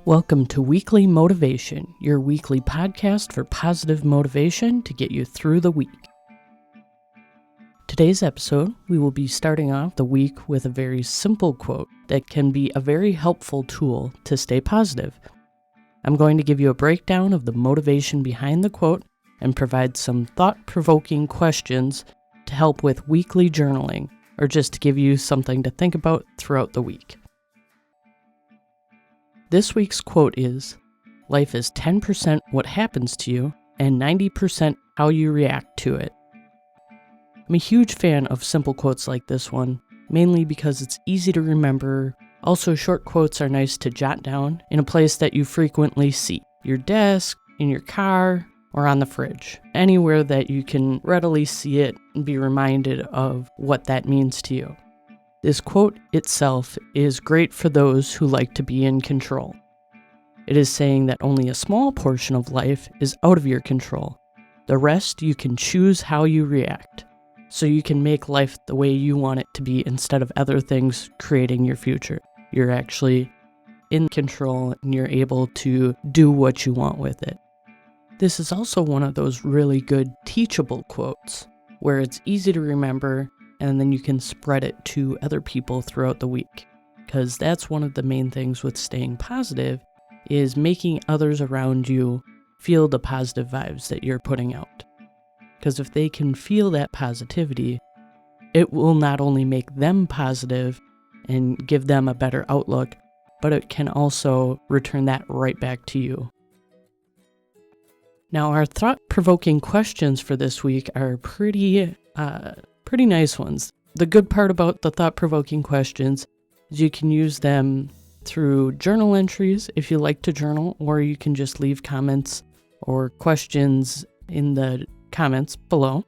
Welcome to Weekly Motivation, your weekly podcast for positive motivation to get you through the week. Today's episode, we will be starting off the week with a very simple quote that can be a very helpful tool to stay positive. I'm going to give you a breakdown of the motivation behind the quote and provide some thought-provoking questions to help with weekly journaling, or just to give you something to think about throughout the week. This week's quote is, "Life is 10% what happens to you and 90% how you react to it." I'm a huge fan of simple quotes like this one, mainly because it's easy to remember. Also, short quotes are nice to jot down in a place that you frequently see, your desk, in your car, or on the fridge, anywhere that you can readily see it and be reminded of what that means to you. This quote itself is great for those who like to be in control. It is saying that only a small portion of life is out of your control. The rest you can choose how you react, so you can make life the way you want it to be instead of other things creating your future. You're actually in control and you're able to do what you want with it. This is also one of those really good teachable quotes where it's easy to remember and then you can spread it to other people throughout the week. Because that's one of the main things with staying positive is making others around you feel the positive vibes that you're putting out. Because if they can feel that positivity, it will not only make them positive and give them a better outlook, but it can also return that right back to you. Now, our thought-provoking questions for this week are pretty nice ones. The good part about the thought-provoking questions is you can use them through journal entries if you like to journal, or you can just leave comments or questions in the comments below.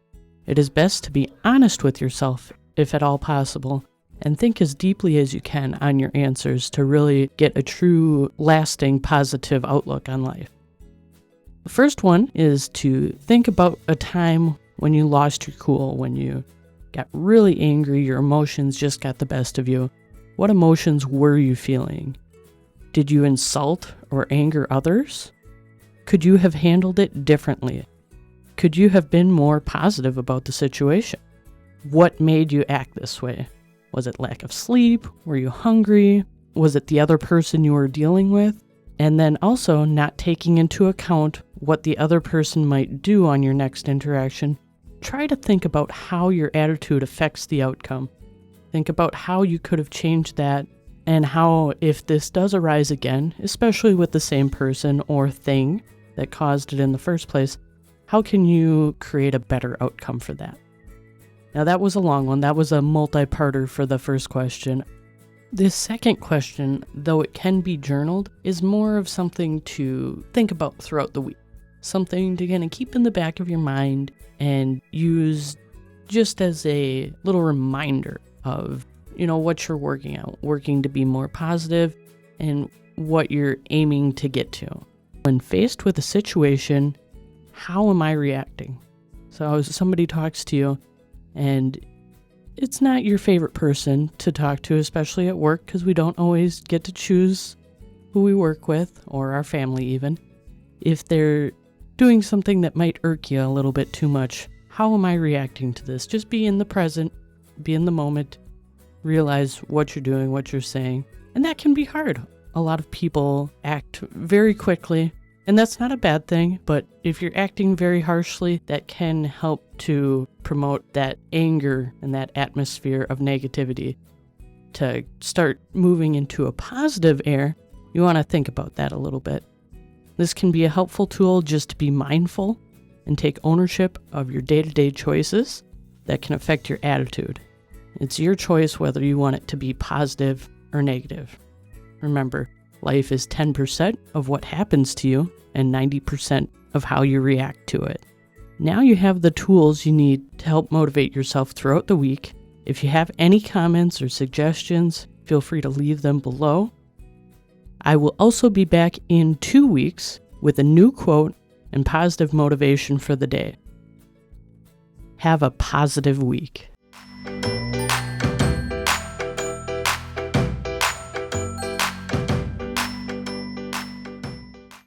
It is best to be honest with yourself, if at all possible, and think as deeply as you can on your answers to really get a true, lasting, positive outlook on life. The first one is to think about a time when you lost your cool, when you got really angry, your emotions just got the best of you. What emotions were you feeling? Did you insult or anger others? Could you have handled it differently? Could you have been more positive about the situation? What made you act this way? Was it lack of sleep? Were you hungry? Was it the other person you were dealing with? And then also not taking into account what the other person might do on your next interaction. Try to think about how your attitude affects the outcome. Think about how you could have changed that and how, if this does arise again, especially with the same person or thing that caused it in the first place, how can you create a better outcome for that? Now, that was a long one. That was a multi-parter for the first question. This second question, though it can be journaled, is more of something to think about throughout the week. Something to kind of keep in the back of your mind and use just as a little reminder of, what you're working to be more positive and what you're aiming to get to. When faced with a situation, how am I reacting? So somebody talks to you and it's not your favorite person to talk to, especially at work, because we don't always get to choose who we work with, or our family even. If they're doing something that might irk you a little bit too much, how am I reacting to this? Just be in the present, be in the moment, realize what you're doing, what you're saying. And that can be hard. A lot of people act very quickly, and that's not a bad thing, but if you're acting very harshly, that can help to promote that anger and that atmosphere of negativity. To start moving into a positive air, you want to think about that a little bit. This can be a helpful tool just to be mindful and take ownership of your day-to-day choices that can affect your attitude. It's your choice whether you want it to be positive or negative. Remember, life is 10% of what happens to you and 90% of how you react to it. Now you have the tools you need to help motivate yourself throughout the week. If you have any comments or suggestions, feel free to leave them below. I will also be back in 2 weeks with a new quote and positive motivation for the day. Have a positive week.